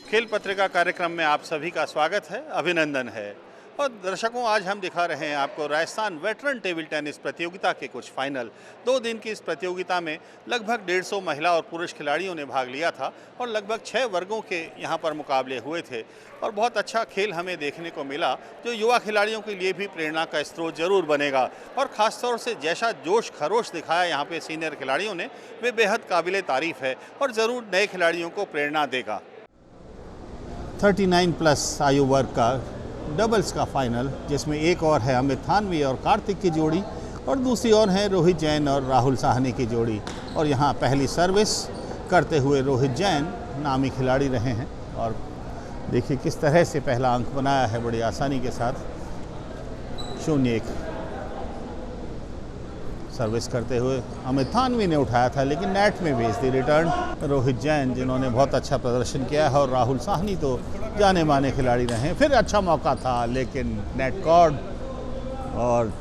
खेल पत्रिका कार्यक्रम में आप सभी का स्वागत है, अभिनंदन है। और दर्शकों, आज हम दिखा रहे हैं आपको राजस्थान वेटरन टेबल टेनिस प्रतियोगिता के कुछ फाइनल। 2 दिन की इस प्रतियोगिता में लगभग 150 महिला और पुरुष खिलाड़ियों ने भाग लिया था और लगभग 6 वर्गों के यहाँ पर मुकाबले हुए थे और बहुत अच्छा खेल हमें देखने को मिला, जो युवा खिलाड़ियों के लिए भी प्रेरणा का स्रोत जरूर बनेगा। और ख़ासतौर से जैसा जोश खरोश दिखाया यहाँ पे सीनियर खिलाड़ियों ने, वे बेहद काबिले तारीफ़ है और ज़रूर नए खिलाड़ियों को प्रेरणा देगा। 39 प्लस आयु वर्ग का डबल्स का फाइनल, जिसमें एक और है अमित थानवी और कार्तिक की जोड़ी और दूसरी ओर है रोहित जैन और राहुल साहनी की जोड़ी। और यहाँ पहली सर्विस करते हुए रोहित जैन नामी खिलाड़ी रहे हैं और देखिए किस तरह से पहला अंक बनाया है बड़ी आसानी के साथ। 0-1 सर्विस करते हुए अमित थानवी ने उठाया था लेकिन नेट में भेज दी रिटर्न। रोहित जैन जिन्होंने बहुत अच्छा प्रदर्शन किया है और राहुल साहनी तो जाने माने खिलाड़ी रहे। फिर अच्छा मौका था लेकिन नेट कॉर्ड और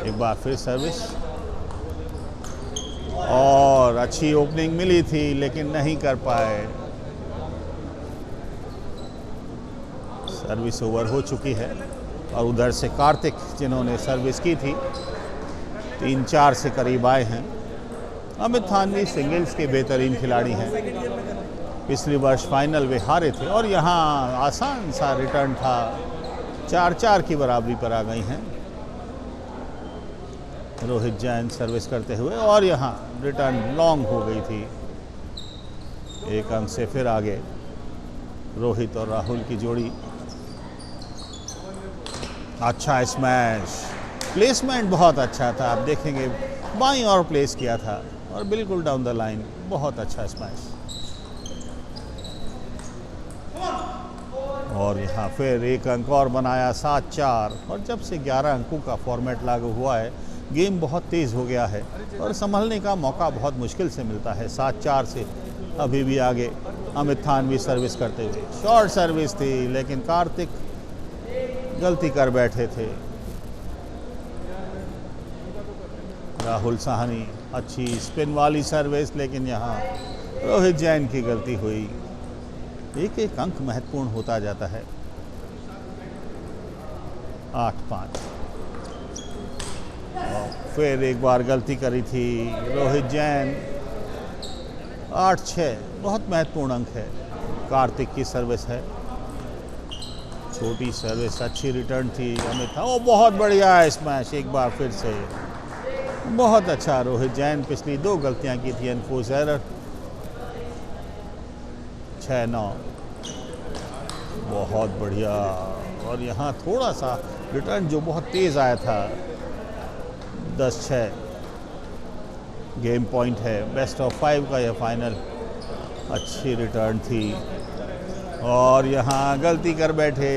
एक बार फिर सर्विस और अच्छी ओपनिंग मिली थी लेकिन नहीं कर पाए। सर्विस ओवर हो चुकी है और उधर से कार्तिक जिन्होंने सर्विस की थी 3-4 से करीब आए हैं। अमित थानवी सिंगल्स के बेहतरीन खिलाड़ी हैं, पिछली वर्ष फाइनल वे हारे थे और यहाँ आसान सा रिटर्न था, 4-4 की बराबरी पर आ गई हैं। रोहित जैन सर्विस करते हुए और यहाँ रिटर्न लॉन्ग हो गई थी, एक अंक से फिर आगे रोहित और राहुल की जोड़ी। अच्छा स्मैश, प्लेसमेंट बहुत अच्छा था, आप देखेंगे बाईं ओर प्लेस किया था और बिल्कुल डाउन द लाइन, बहुत अच्छा स्मैश। और यहाँ फिर एक अंक और बनाया, 7-4। और जब से 11 अंकों का फॉर्मेट लागू हुआ है, गेम बहुत तेज़ हो गया है और संभलने का मौका बहुत मुश्किल से मिलता है। 7-4 से अभी भी आगे अमित थानवी सर्विस करते हुए। शॉर्ट सर्विस थी लेकिन कार्तिक गलती कर बैठे थे। राहुल साहनी अच्छी स्पिन वाली सर्विस लेकिन यहाँ रोहित जैन की गलती हुई। एक एक अंक महत्वपूर्ण होता जाता है। 8-5 और फिर एक बार गलती करी थी रोहित जैन। 8-6 बहुत महत्वपूर्ण अंक है। कार्तिक की सर्विस है, छोटी सर्विस, अच्छी रिटर्न थी अमित था। वो बहुत बढ़िया स्मैश, एक बार फिर से बहुत अच्छा। रोहित जैन पिछली 2 गलतियां की थी, एनफोर्स एरर। 6-9 बहुत बढ़िया। और यहाँ थोड़ा सा रिटर्न जो बहुत तेज़ आया था, 10-6 गेम पॉइंट है। बेस्ट ऑफ 5 का यह फाइनल, अच्छी रिटर्न थी और यहाँ गलती कर बैठे।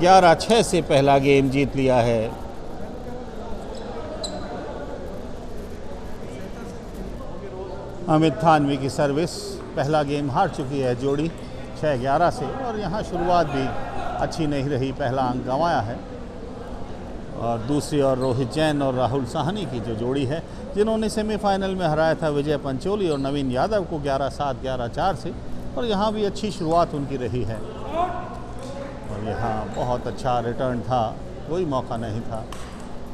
11-6 से पहला गेम जीत लिया है। अमित थानवी की सर्विस, पहला गेम हार चुकी है जोड़ी 6-11 से और यहाँ शुरुआत भी अच्छी नहीं रही, पहला अंक गंवाया है। और दूसरी ओर रोहित जैन और राहुल साहनी की जो जोड़ी है, जिन्होंने सेमीफाइनल में हराया था विजय पंचोली और नवीन यादव को 11-7, 11-4 से, और यहाँ भी अच्छी शुरुआत उनकी रही है। और यहाँ बहुत अच्छा रिटर्न था, कोई मौका नहीं था।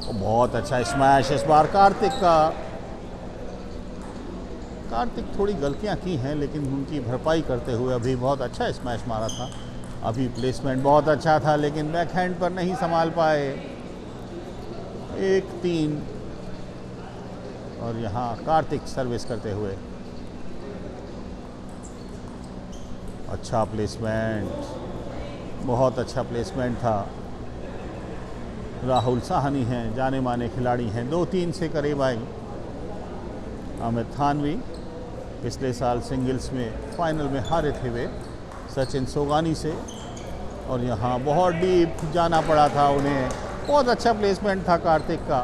और बहुत अच्छा स्मैश इस बार कार्तिक का। कार्तिक थोड़ी गलतियाँ की हैं लेकिन उनकी भरपाई करते हुए अभी बहुत अच्छा स्मैश मारा था। अभी प्लेसमेंट बहुत अच्छा था लेकिन बैकहैंड पर नहीं संभाल पाए। 1-3 और यहाँ कार्तिक सर्विस करते हुए अच्छा प्लेसमेंट, बहुत अच्छा प्लेसमेंट था। राहुल साहनी हैं, जाने माने खिलाड़ी हैं, 2-3 से करीब आई। अमित थानवी पिछले साल सिंगल्स में फाइनल में हारे थे वे सचिन सोगानी से और यहाँ बहुत डीप जाना पड़ा था उन्हें। बहुत अच्छा प्लेसमेंट था कार्तिक का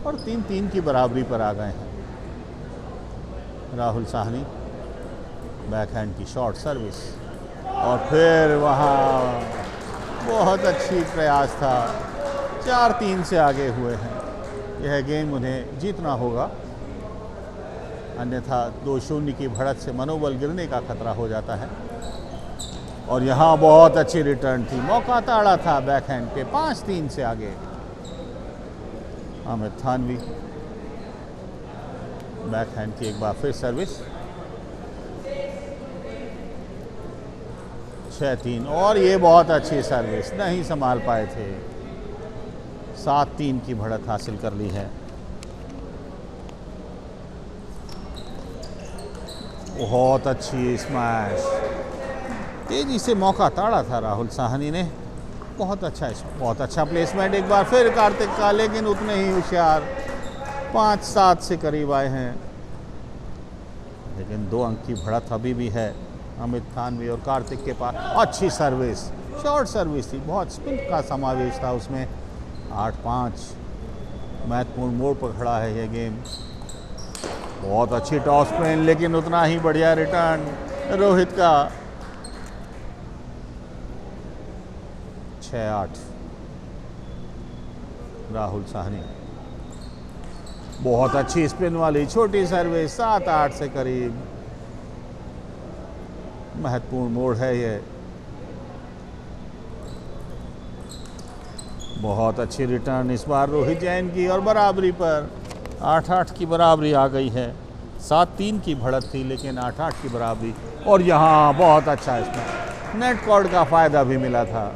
और 3-3 की बराबरी पर आ गए हैं। राहुल साहनी बैकहैंड की शॉर्ट सर्विस और फिर वहाँ बहुत अच्छी प्रयास था। 4-3 से आगे हुए हैं। यह गेम उन्हें जीतना होगा। अन्यथा 2-0 की बढ़त से मनोबल गिरने का खतरा हो जाता है। और यहाँ बहुत अच्छी रिटर्न थी, मौका ताड़ा था बैकहैंड पे, 5-3 से आगे अमित थानवी। बैकहैंड की एक बार फिर सर्विस, 6-3, और ये बहुत अच्छी सर्विस, नहीं संभाल पाए थे। 7-3 की बढ़त हासिल कर ली है। बहुत अच्छी स्मैश, तेजी से मौका ताड़ा था राहुल साहनी ने। बहुत अच्छा प्लेसमेंट एक बार फिर कार्तिक का, लेकिन उतने ही होशियार, 5-7 से करीब आए हैं। लेकिन 2 अंक की बढ़त अभी भी है अमित थानवी और कार्तिक के पास। अच्छी सर्विस, शॉर्ट सर्विस थी, बहुत स्पिन का समावेश था उसमें। 8-5, महत्वपूर्ण मोड़ पर खड़ा है यह गेम। बहुत अच्छी टॉस स्पिन, लेकिन उतना ही बढ़िया रिटर्न रोहित का। 6-8 राहुल साहनी। बहुत अच्छी स्पिन वाली छोटी सर्विस, 7-8 से करीब। महत्वपूर्ण मोड़ है ये। बहुत अच्छी रिटर्न इस बार रोहित जैन की, और बराबरी पर 8-8 की बराबरी आ गई है। 7-3 की बढ़त थी, लेकिन 8-8 की बराबरी। और यहाँ बहुत अच्छा इसमें नेट कॉर्ड का फ़ायदा भी मिला था।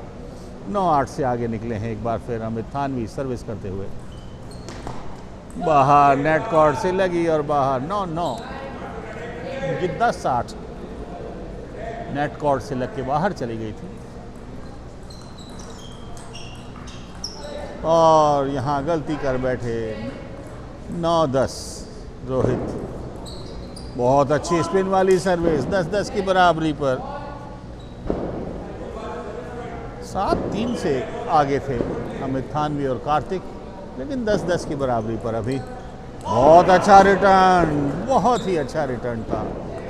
9-8 से आगे निकले हैं एक बार फिर अमित थानवी सर्विस करते हुए। बाहर नेट कॉर्ड से लगी और बाहर 9-9, 10-8 नेट कॉर्ड से लग के बाहर चली गई थी। और यहाँ गलती कर बैठे 9-10 रोहित। बहुत अच्छी स्पिन वाली सर्विस, 10-10 की बराबरी पर। 7-3 से आगे थे अमित थानवी और कार्तिक, लेकिन 10-10 की बराबरी पर अभी। बहुत अच्छा रिटर्न, बहुत ही अच्छा रिटर्न था।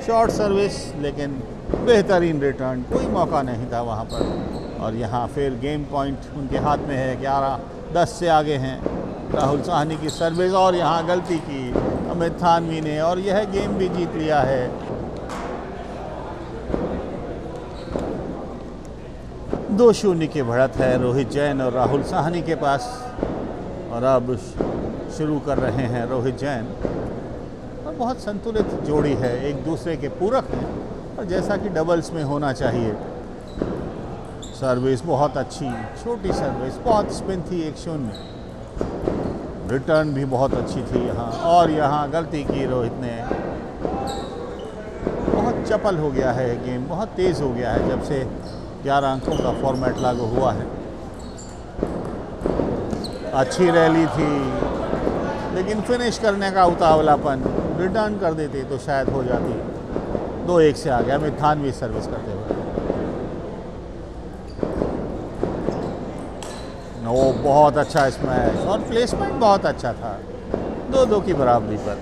शॉर्ट सर्विस, लेकिन बेहतरीन रिटर्न, कोई मौका नहीं था वहाँ पर। और यहाँ फिर गेम पॉइंट उनके हाथ में है, 11-10 से आगे हैं। राहुल साहनी की सर्विस, और यहाँ गलती की अमित थानवी ने, और यह गेम भी जीत लिया है। 2-0 की बढ़त है रोहित जैन और राहुल साहनी के पास। और अब शुरू कर रहे हैं रोहित जैन। और बहुत संतुलित जोड़ी है, एक दूसरे के पूरक हैं, और जैसा कि डबल्स में होना चाहिए। सर्विस बहुत अच्छी, छोटी सर्विस, बहुत स्पिन थी, 1-0। रिटर्न भी बहुत अच्छी थी यहाँ, और यहाँ गलती की रोहित ने। बहुत चपल हो गया है गेम, बहुत तेज़ हो गया है जब से 11 अंकों का फॉर्मेट लागू हुआ है। अच्छी रैली थी, लेकिन फिनिश करने का उतावलापन, रिटर्न कर देते तो शायद हो जाती। 2-1 से आ गया अमित थानवी सर्विस करते हुए। वो बहुत अच्छा स्मैश, और प्लेसमेंट बहुत अच्छा था। 2-2 की बराबरी पर।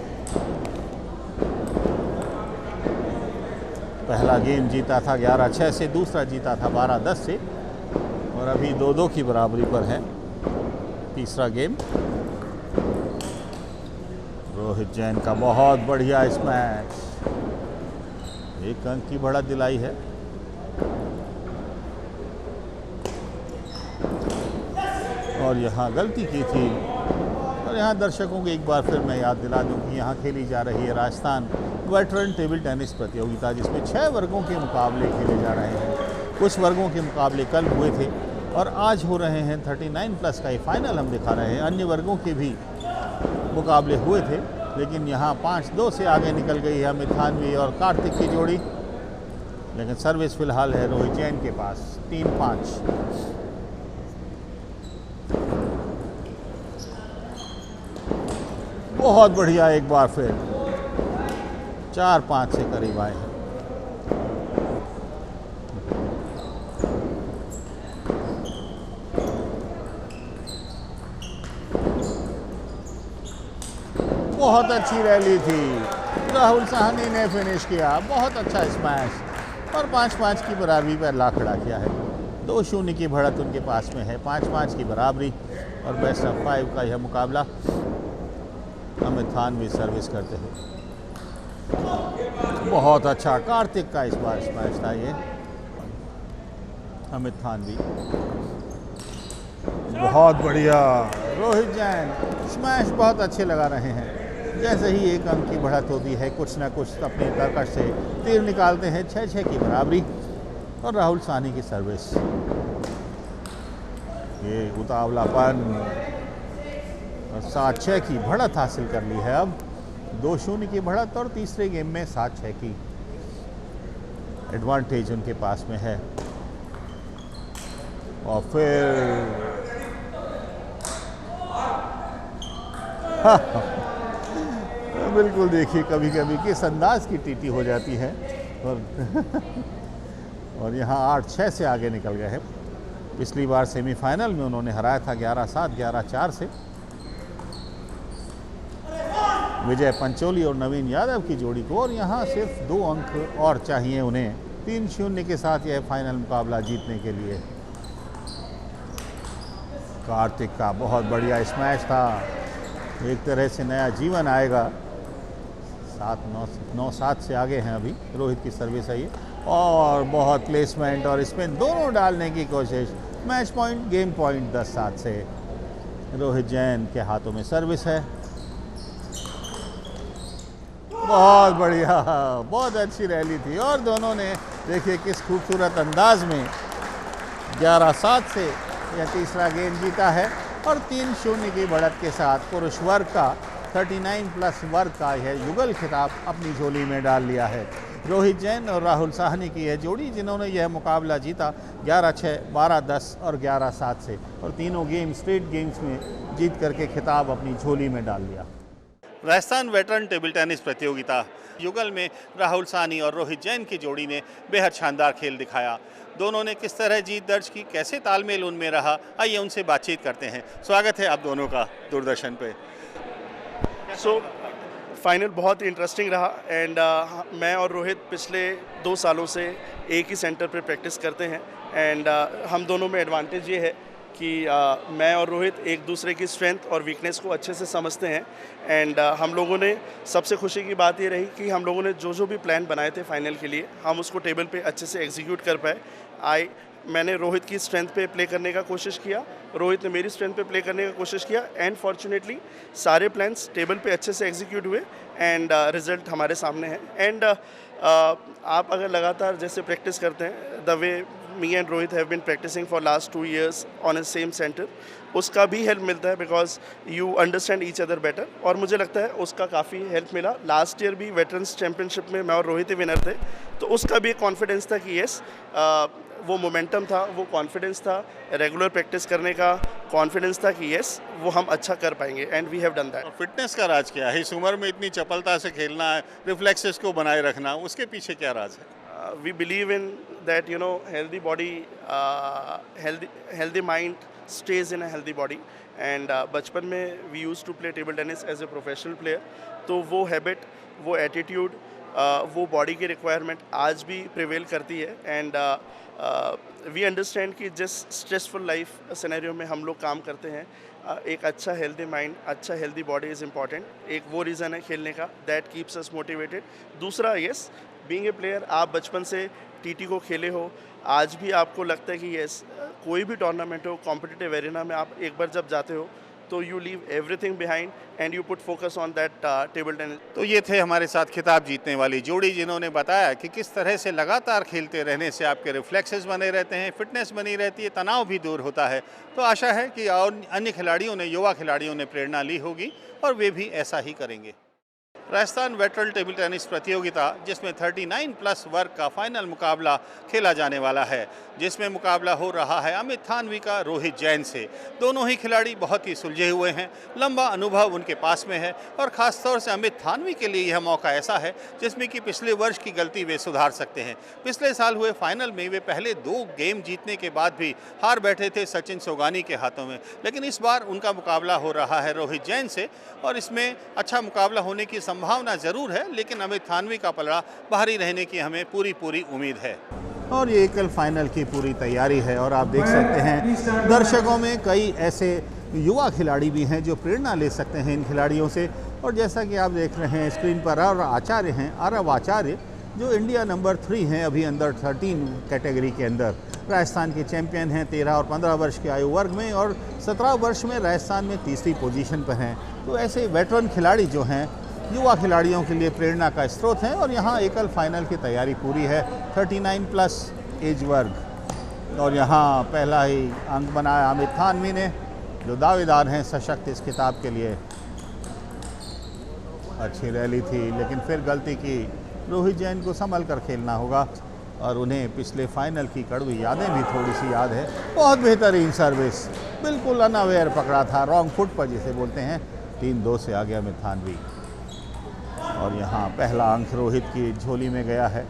पहला गेम जीता था 11-6 से, दूसरा जीता था 12-10 से, और अभी 2-2 की बराबरी पर है तीसरा गेम। रोहित जैन का बहुत बढ़िया स्मैश, 1 अंक की बढ़त दिलाई है। और यहाँ गलती की थी। और यहाँ दर्शकों को एक बार फिर मैं याद दिला दूं कि यहाँ खेली जा रही है राजस्थान वेटरन टेबल टेनिस प्रतियोगिता, जिसमें 6 वर्गों के मुकाबले खेले जा रहे हैं। कुछ वर्गों के मुकाबले कल हुए थे, और आज हो रहे हैं। 39+ का ये फाइनल हम दिखा रहे हैं। अन्य वर्गों के भी मुकाबले हुए थे, लेकिन यहाँ 5-2 से आगे निकल गई है अमित थानवी और कार्तिक की जोड़ी। लेकिन सर्विस फिलहाल है रोहित जैन के पास, 3-5। बहुत बढ़िया, एक बार फिर 4-5 से करीब आए हैं। बहुत अच्छी रैली थी, राहुल साहनी ने फिनिश किया, बहुत अच्छा स्मैश, और 5-5 की बराबरी पर ला खड़ा किया है। 2-0 की बढ़त उनके पास में है, 5-5 की बराबरी, और बेस्ट ऑफ 5 का यह मुकाबला अमित थानवी सर्विस करते हैं। बहुत अच्छा कार्तिक का इस बार स्मैश था ये। अमित थानवी, बहुत बढ़िया। रोहित जैन स्मैश बहुत अच्छे लगा रहे हैं। जैसे ही एक अंक की बढ़त होती है, कुछ ना कुछ अपने तरकश से तीर निकालते हैं। 6-6 की बराबरी और राहुल साहनी की सर्विस, ये उतावलापन और 7-6 की बढ़त हासिल कर ली है। अब 2-0 की बढ़त और तीसरे गेम में 7-6 की एडवांटेज उनके पास में है। और फिर बिल्कुल देखिए कभी कभी किस अंदाज की टीटी हो जाती है। और यहाँ 8-6 से आगे निकल गए हैं। पिछली बार सेमीफाइनल में उन्होंने हराया था 11-7, 11-4 से। विजय पंचोली और नवीन यादव की जोड़ी को, और यहाँ सिर्फ 2 अंक और चाहिए उन्हें 3-0 के साथ यह फाइनल मुकाबला जीतने के लिए। कार्तिक का बहुत बढ़िया स्मैश था, एक तरह से नया जीवन आएगा। 9-7 से आगे हैं अभी। रोहित की सर्विस है ये, और बहुत प्लेसमेंट और स्पिन दोनों डालने की कोशिश। मैच पॉइंट, गेम पॉइंट 10-7 से रोहित जैन के हाथों में सर्विस है। बहुत बढ़िया, बहुत अच्छी रैली थी और दोनों ने देखिए किस खूबसूरत अंदाज में 11-7 से यह तीसरा गेम जीता है और 3-0 की बढ़त के साथ पुरुष वर्ग का 39+ वर्ग का यह युगल खिताब अपनी झोली में डाल लिया है। रोहित जैन और राहुल साहनी की यह जोड़ी जिन्होंने यह मुकाबला जीता 11-6, 12-10 और 11-7 से, और तीनों गेम स्ट्रेट गेम्स में जीत करके खिताब अपनी झोली में डाल लिया। राजस्थान वेटरन टेबल टेनिस प्रतियोगिता युगल में राहुल साहनी और रोहित जैन की जोड़ी ने बेहद शानदार खेल दिखाया। दोनों ने किस तरह जीत दर्ज की, कैसे तालमेल उनमें रहा, आइए उनसे बातचीत करते हैं। स्वागत है आप दोनों का दूरदर्शन पे। फाइनल बहुत ही इंटरेस्टिंग रहा एंड मैं और रोहित पिछले 2 सालों से एक ही सेंटर पे प्रैक्टिस करते हैं एंड हम दोनों में एडवांटेज ये है कि मैं और रोहित एक दूसरे की स्ट्रेंथ और वीकनेस को अच्छे से समझते हैं एंड हम लोगों ने, सबसे खुशी की बात ये रही कि हम लोगों ने जो भी प्लान बनाए थे फाइनल के लिए, हम उसको टेबल पे अच्छे से एग्जीक्यूट कर पाए। मैंने रोहित की स्ट्रेंथ पे प्ले करने का कोशिश किया, रोहित ने मेरी स्ट्रेंथ पे प्ले करने का कोशिश किया एंड फॉर्चुनेटली सारे प्लान्स टेबल पे अच्छे से एग्जीक्यूट हुए एंड रिजल्ट हमारे सामने है। एंड आप अगर लगातार जैसे प्रैक्टिस करते हैं, the way me and Rohit have been practising for last 2 years on a same centre, उसका भी हेल्प मिलता है because you understand each other better, और मुझे लगता है उसका काफ़ी हेल्प मिला। लास्ट ईयर भी वेटरन्स चैम्पियनशिप में मैं और रोहित ही विनर थे, तो उसका भी एक कॉन्फिडेंस था कि येस, वो मोमेंटम था, वो कॉन्फिडेंस था, रेगुलर प्रैक्टिस करने का कॉन्फिडेंस था कि येस वो हम अच्छा कर पाएंगे and we have done that. Fitness का राज क्या है? इस उम्र में इतनी चपलता से खेलना है, रिफ्लेक्सेस को बनाए रखना, उसके पीछे क्या राज है? We believe in that, you know, healthy body, healthy mind stays in a healthy body and बचपन में we used to play table tennis as a professional player, तो वो हैबिट, वो एटीट्यूड, वो बॉडी की रिक्वायरमेंट आज भी प्रिवेल करती है एंड वी अंडरस्टैंड कि जिस स्ट्रेसफुल लाइफ सिनेरियो में हम लोग काम करते हैं, एक अच्छा हेल्दी माइंड, अच्छा हेल्दी बॉडी इज़ इम्पॉर्टेंट। एक वो रीज़न है खेलने का, दैट कीप्स अस मोटिवेटेड। दूसरा, येस, बीइंग ए प्लेयर, आप बचपन से टीटी को खेले हो, आज भी आपको लगता है कि येस कोई भी टूर्नामेंट हो, कॉम्पिटिटिव एरिना में आप एक बार जब जाते हो तो you leave everything behind and you put focus on that table tennis. तो ये थे हमारे साथ खिताब जीतने वाली जोड़ी, जिन्होंने बताया कि किस तरह से लगातार खेलते रहने से आपके रिफ्लेक्सेस बने रहते हैं, फिटनेस बनी रहती है, तनाव भी दूर होता है। तो आशा है कि और अन्य खिलाड़ियों ने, युवा खिलाड़ियों ने प्रेरणा ली होगी और वे भी ऐसा ही करेंगे। राजस्थान वेटरन टेबल टेनिस प्रतियोगिता, जिसमें 39+ वर्ग का फाइनल मुकाबला खेला जाने वाला है, जिसमें मुकाबला हो रहा है अमित थानवी का रोहित जैन से। दोनों ही खिलाड़ी बहुत ही सुलझे हुए हैं, लंबा अनुभव उनके पास में है और ख़ास तौर से अमित थानवी के लिए यह मौका ऐसा है जिसमें कि पिछले वर्ष की गलती वे सुधार सकते हैं। पिछले साल हुए फाइनल में वे पहले 2 गेम जीतने के बाद भी हार बैठे थे सचिन सोगानी के हाथों में, लेकिन इस बार उनका मुकाबला हो रहा है रोहित जैन से और इसमें अच्छा मुकाबला होने की संभावना ज़रूर है, लेकिन अमित थानवी का पलड़ा बाहरी रहने की हमें पूरी उम्मीद है। और ये कल फाइनल की पूरी तैयारी है और आप देख सकते हैं दर्शकों में कई ऐसे युवा खिलाड़ी भी हैं जो प्रेरणा ले सकते हैं इन खिलाड़ियों से। और जैसा कि आप देख रहे हैं स्क्रीन पर आरव आचार्य जो इंडिया नंबर 3 हैं अभी अंडर 13 कैटेगरी के अंदर, राजस्थान के चैंपियन हैं 13 और 15 वर्ष के आयु वर्ग में, और 17 वर्ष में राजस्थान में तीसरी पोजीशन पर हैं। तो ऐसे वेटरन खिलाड़ी जो हैं युवा खिलाड़ियों के लिए प्रेरणा का स्रोत हैं। और यहाँ एकल फाइनल की तैयारी पूरी है 39+ एज वर्ग। और यहाँ पहला ही अंक बनाया अमित थानवी ने, जो दावेदार हैं सशक्त इस खिताब के लिए। अच्छी रैली थी लेकिन फिर गलती की। रोहित जैन को संभल कर खेलना होगा, और उन्हें पिछले फाइनल की कड़वी यादें भी थोड़ी सी याद है। बहुत बेहतरीन सर्विस, बिल्कुल अनअवेयर पकड़ा था, रॉन्ग फुट पर जिसे बोलते हैं। 3-2 से आ गया अमित थानवी। और यहाँ पहला अंक रोहित की झोली में गया है।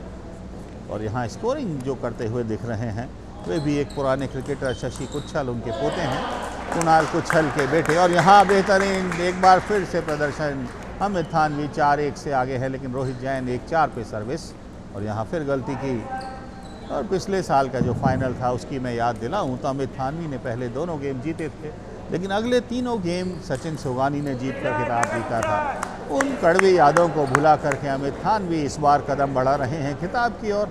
और यहाँ स्कोरिंग जो करते हुए दिख रहे हैं वे भी एक पुराने क्रिकेटर शशि कुच्छल, उनके पोते हैं, कुणाल कुच्छल के बेटे। और यहाँ बेहतरीन एक बार फिर से प्रदर्शन, अमित थानवी 4-1 से आगे है, लेकिन रोहित जैन 1-4 पे सर्विस। और यहाँ फिर गलती की। और पिछले साल का जो फाइनल था उसकी मैं याद दिलाऊं तो अमित थानवी ने पहले दोनों गेम जीते थे, लेकिन अगले तीनों गेम सचिन सोगानी ने जीत कर खिताब जीता था। उन कड़वी यादों को भुला करके अमित थानवी इस बार कदम बढ़ा रहे हैं खिताब की ओर,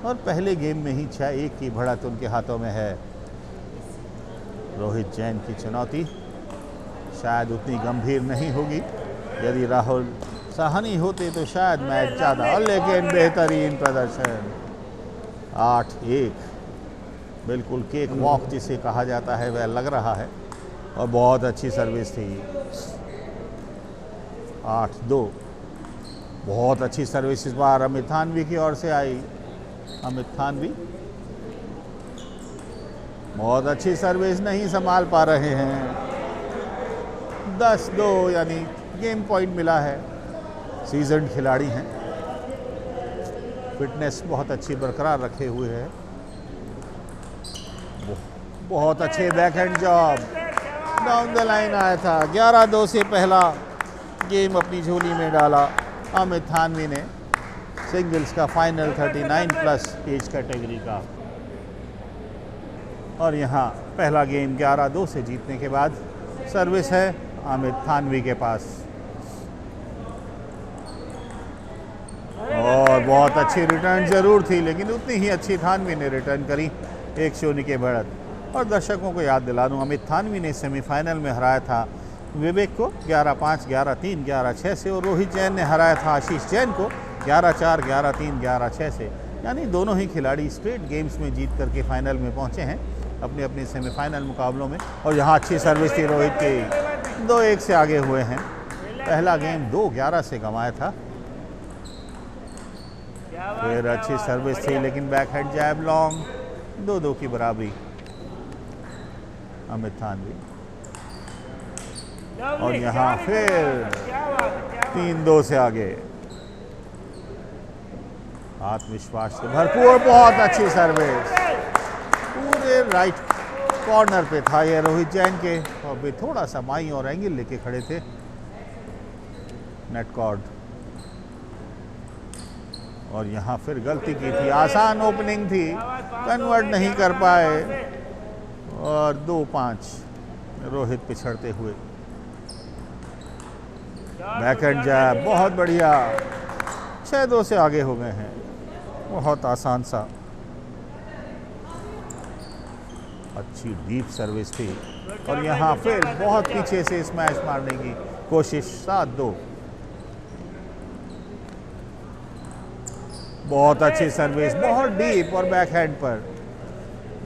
और पहले गेम में ही 6-1 की बढ़त उनके हाथों में है। रोहित जैन की चुनौती शायद उतनी गंभीर नहीं होगी। यदि राहुल साहनी होते तो शायद मैच ज़्यादा, लेकिन बेहतरीन प्रदर्शन 8-1, बिल्कुल केक वॉक जिसे कहा जाता है वह लग रहा है। और बहुत अच्छी सर्विस थी। 8-2, बहुत अच्छी सर्विस इस बार अमित थानवी की ओर से आई। अमित थानवी बहुत अच्छी सर्विस, नहीं संभाल पा रहे हैं। 10-2 यानी गेम पॉइंट मिला है। सीजन्ड खिलाड़ी हैं, फिटनेस बहुत अच्छी बरकरार रखे हुए है। बहुत अच्छे backhand job, down the line आया था। 11-2 से पहला गेम अपनी झोली में डाला अमित थानवी ने। सिंगल्स का फाइनल 39+ एज कैटेगरी का। और यहाँ पहला गेम 11-2 से जीतने के बाद सर्विस है अमित थानवी के पास। और बहुत अच्छी रिटर्न ज़रूर थी, लेकिन उतनी ही अच्छी थानवी ने रिटर्न करी। 1-0 के बढ़त। और दर्शकों को याद दिला दूँ, अमित थानवी ने सेमीफाइनल में हराया था विवेक को 11-5, 11-3, 11-6 से, और रोहित जैन ने हराया था आशीष जैन को 11-4, 11-3, 11-6 से। यानी दोनों ही खिलाड़ी स्ट्रेट गेम्स में जीत करके फाइनल में पहुंचे हैं अपने अपने सेमीफाइनल मुकाबलों में। और यहाँ अच्छी सर्विस थी रोहित की, 2-1 से आगे हुए हैं। पहला गेम 2-11 से गंवाया था। फिर अच्छी सर्विस थी, लेकिन बैक हेड जैब लॉन्ग, 2-2 की बराबरी अमित थानवी। और यहाँ फिर 3-2 से आगे। आत्मविश्वास से भरपूर बहुत अच्छी सर्विस, पूरे राइट कॉर्नर पे था ये रोहित जैन के, और भी थोड़ा सा माई और एंगल लेके खड़े थे नेट कॉर्ड। और यहाँ फिर गलती की थी, आसान ओपनिंग थी, कन्वर्ट नहीं कर पाए। और 2-5 रोहित पिछड़ते हुए। बैकहैंड जैब बहुत बढ़िया, 6-2 से आगे हो गए हैं। बहुत आसान सा, अच्छी डीप सर्विस थी। और यहाँ फिर बहुत पीछे से स्मैश मारने की कोशिश, 7-2। बहुत अच्छी सर्विस, बहुत डीप और बैकहैंड पर।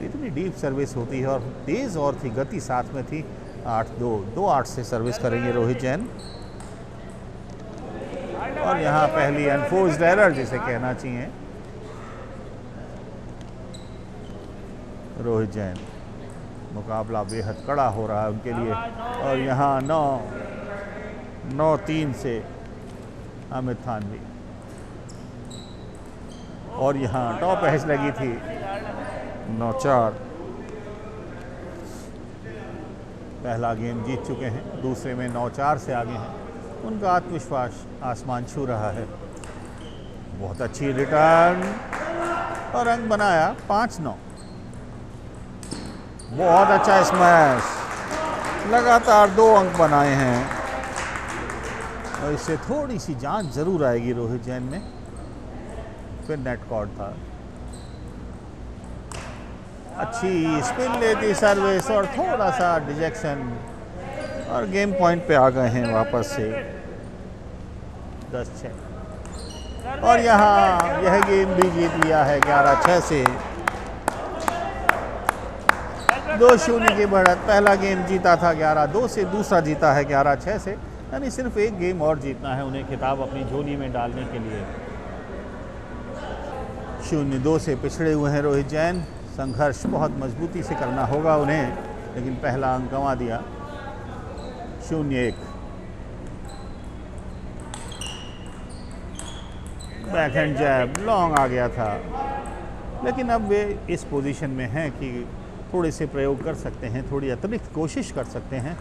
इतनी डीप सर्विस होती है और तेज़ और थी, गति साथ में थी। 8-2, 2-8 से सर्विस करेंगे रोहित जैन। और यहाँ पहली अनफोर्स्ड एरर जिसे कहना चाहिए रोहित जैन। मुकाबला बेहद कड़ा हो रहा है उनके लिए। और यहाँ 9-3 से अमित थानवी। और यहाँ टॉप एज लगी थी 9-4। पहला गेम जीत चुके हैं, दूसरे में 9-4 से आगे हैं। उनका आत्मविश्वास आसमान छू रहा है। बहुत अच्छी रिटर्न और अंक बनाया 5-9। बहुत अच्छा स्मैश, लगातार 2 अंक बनाए हैं और इससे थोड़ी सी जान जरूर आएगी रोहित जैन में। फिर नेट कॉर्ड था, अच्छी स्पिन लेती सर्विस और थोड़ा सा डिजेक्शन और गेम पॉइंट पे आ गए हैं वापस से 10-6 और यहाँ यह गेम भी जीत लिया है 11-6 से। 2-0 की बढ़त, पहला गेम जीता था 11-2 से, दूसरा जीता है 11-6 से, यानी सिर्फ एक गेम और जीतना है उन्हें खिताब अपनी झोली में डालने के लिए। 0-2 से पिछड़े हुए हैं रोहित जैन, संघर्ष बहुत मजबूती से करना होगा उन्हें, लेकिन पहला अंक गंवा दिया। 0-1 बैकहैंड जैब लॉन्ग आ गया था, लेकिन अब वे इस पोजीशन में हैं कि थोड़े से प्रयोग कर सकते हैं, थोड़ी अतिरिक्त कोशिश कर सकते हैं।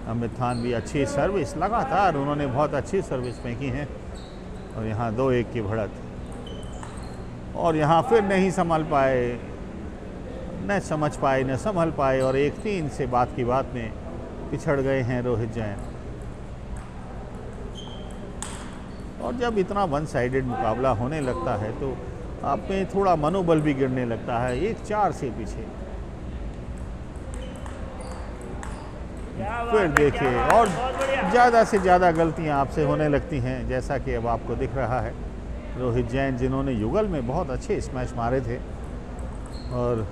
अमित थानवी अच्छी सर्विस, लगातार उन्होंने बहुत अच्छी सर्विस फेंकी हैं और यहाँ 2-1 की बढ़त और यहाँ फिर नहीं संभल पाए, न समझ पाए न संभल पाए और 1-3 से बात की बात में पिछड़ गए हैं रोहित जैन। और जब इतना वन साइडेड मुकाबला होने लगता है तो आप में थोड़ा मनोबल भी गिरने लगता है। 1-4 से पीछे फिर देखिए और ज़्यादा से ज़्यादा गलतियां आपसे होने लगती हैं, जैसा कि अब आपको दिख रहा है। रोहित जैन जिन्होंने युगल में बहुत अच्छे स्मैश मारे थे और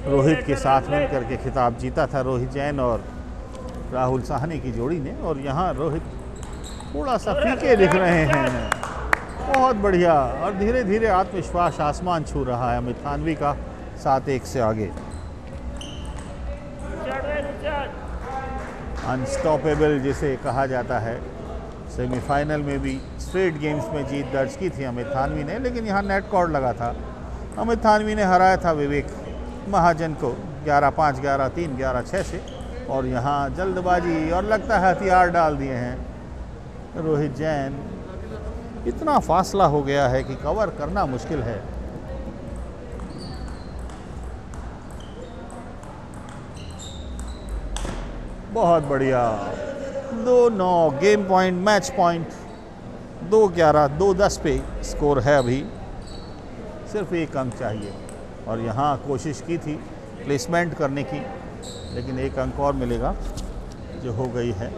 रोहित के साथ मिलकर के खिताब जीता था रोहित जैन और राहुल साहनी की जोड़ी ने, और यहाँ रोहित थोड़ा सा फीके दिख रहे हैं। बहुत बढ़िया और धीरे धीरे आत्मविश्वास आसमान छू रहा है अमित थानवी का 7-1 से आगे। अनस्टॉपेबल जिसे कहा जाता है, सेमीफाइनल में भी स्ट्रेट गेम्स में जीत दर्ज की थी अमित थानवी ने, लेकिन यहाँ नेट कॉर्ड लगा था। अमित थानवी ने हराया था विवेक महाजन को 11-5, 11-3, 11-6 से, और यहाँ जल्दबाजी और लगता है हथियार डाल दिए हैं रोहित जैन। इतना फासला हो गया है कि कवर करना मुश्किल है। बहुत बढ़िया 2-9 गेम पॉइंट, मैच पॉइंट। 2-11, 2-10 पे स्कोर है अभी, सिर्फ एक अंक चाहिए। और यहाँ कोशिश की थी प्लेसमेंट करने की, लेकिन एक अंक और मिलेगा जो हो गई है।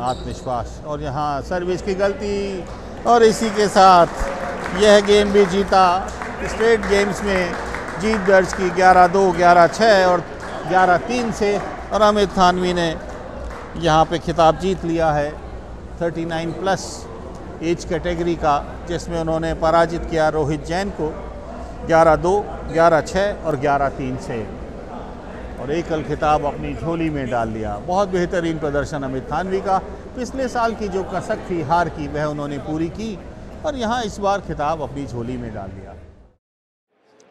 आत्मविश्वास और यहाँ सर्विस की गलती, और इसी के साथ यह गेम भी जीता। स्टेट गेम्स में जीत दर्ज की 11-2, 11-6 और 11-3 से, और अमित थानवी ने यहाँ पे खिताब जीत लिया है 39+ एज कैटेगरी का, जिसमें उन्होंने पराजित किया रोहित जैन को 11-2, 11-6 और 11-3 से, और एकल खिताब अपनी झोली में डाल लिया। बहुत बेहतरीन प्रदर्शन अमित थानवी का। पिछले साल की जो कसक थी हार की, वह उन्होंने पूरी की और यहाँ इस बार खिताब अपनी झोली में डाल दिया।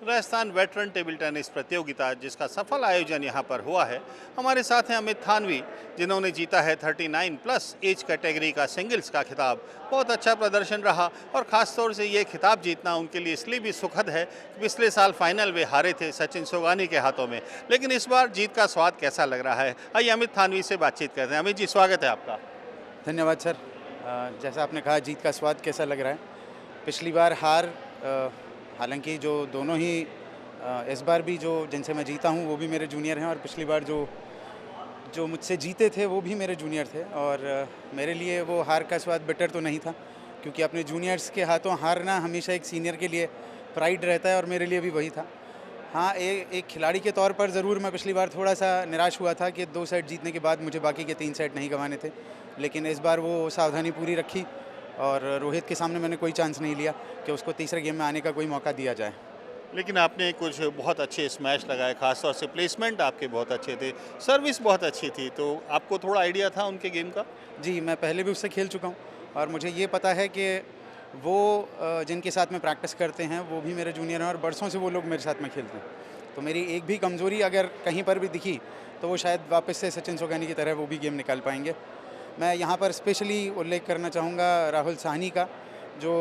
राजस्थान वेटरन टेबल टेनिस प्रतियोगिता जिसका सफल आयोजन यहाँ पर हुआ है। हमारे साथ हैं अमित थानवी, जिन्होंने जीता है 39+ एज कैटेगरी का सिंगल्स का खिताब। बहुत अच्छा प्रदर्शन रहा और ख़ास तौर से ये खिताब जीतना उनके लिए इसलिए भी सुखद है कि पिछले साल फाइनल वे हारे थे सचिन सोगानी के हाथों में, लेकिन इस बार जीत का स्वाद कैसा लग रहा है, आइए अमित थानवी से बातचीत करते हैं। अमित जी, स्वागत है आपका। धन्यवाद सर। जैसा आपने कहा, जीत का स्वाद कैसा लग रहा है। पिछली बार हार, हालांकि जो दोनों ही इस बार भी जो जिनसे मैं जीता हूँ वो भी मेरे जूनियर हैं, और पिछली बार जो मुझसे जीते थे वो भी मेरे जूनियर थे, और मेरे लिए वो हार का स्वाद बेटर तो नहीं था, क्योंकि अपने जूनियर्स के हाथों हारना हमेशा एक सीनियर के लिए प्राइड रहता है, और मेरे लिए भी वही था। हाँ, एक खिलाड़ी के तौर पर ज़रूर मैं पिछली बार थोड़ा सा निराश हुआ था कि 2 सेट जीतने के बाद मुझे बाकी के 3 सेट नहीं गंवाने थे, लेकिन इस बार वो सावधानी पूरी रखी और रोहित के सामने मैंने कोई चांस नहीं लिया कि उसको तीसरे गेम में आने का कोई मौका दिया जाए। लेकिन आपने कुछ बहुत अच्छे स्मैश लगाए, खासतौर से प्लेसमेंट आपके बहुत अच्छे थे, सर्विस बहुत अच्छी थी, तो आपको थोड़ा आइडिया था उनके गेम का? जी, मैं पहले भी उससे खेल चुका हूँ और मुझे ये पता है कि वो जिनके साथ में प्रैक्टिस करते हैं वो भी मेरे जूनियर हैं और बरसों से वो लोग मेरे साथ में खेलते हैं। तो मेरी एक भी कमज़ोरी अगर कहीं पर भी दिखी तो वो शायद वापस से सचिन सोगानी की तरह वो भी गेम निकाल पाएंगे। मैं यहाँ पर स्पेशली उल्लेख करना चाहूँगा राहुल साहनी का, जो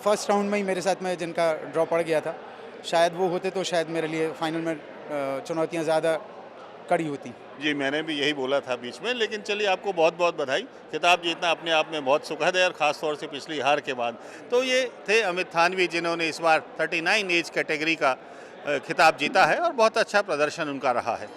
फर्स्ट राउंड में ही मेरे साथ में जिनका ड्रॉ पड़ गया था। शायद वो होते तो शायद मेरे लिए फाइनल में चुनौतियाँ ज़्यादा कड़ी होती। जी, मैंने भी यही बोला था बीच में, लेकिन चलिए आपको बहुत बहुत बधाई। खिताब जीतना अपने आप में बहुत सुखद है और ख़ास तौर से पिछली हार के बाद। तो ये थे अमित थानवी, जिन्होंने इस बार 39 एज कैटेगरी का खिताब जीता है और बहुत अच्छा प्रदर्शन उनका रहा है।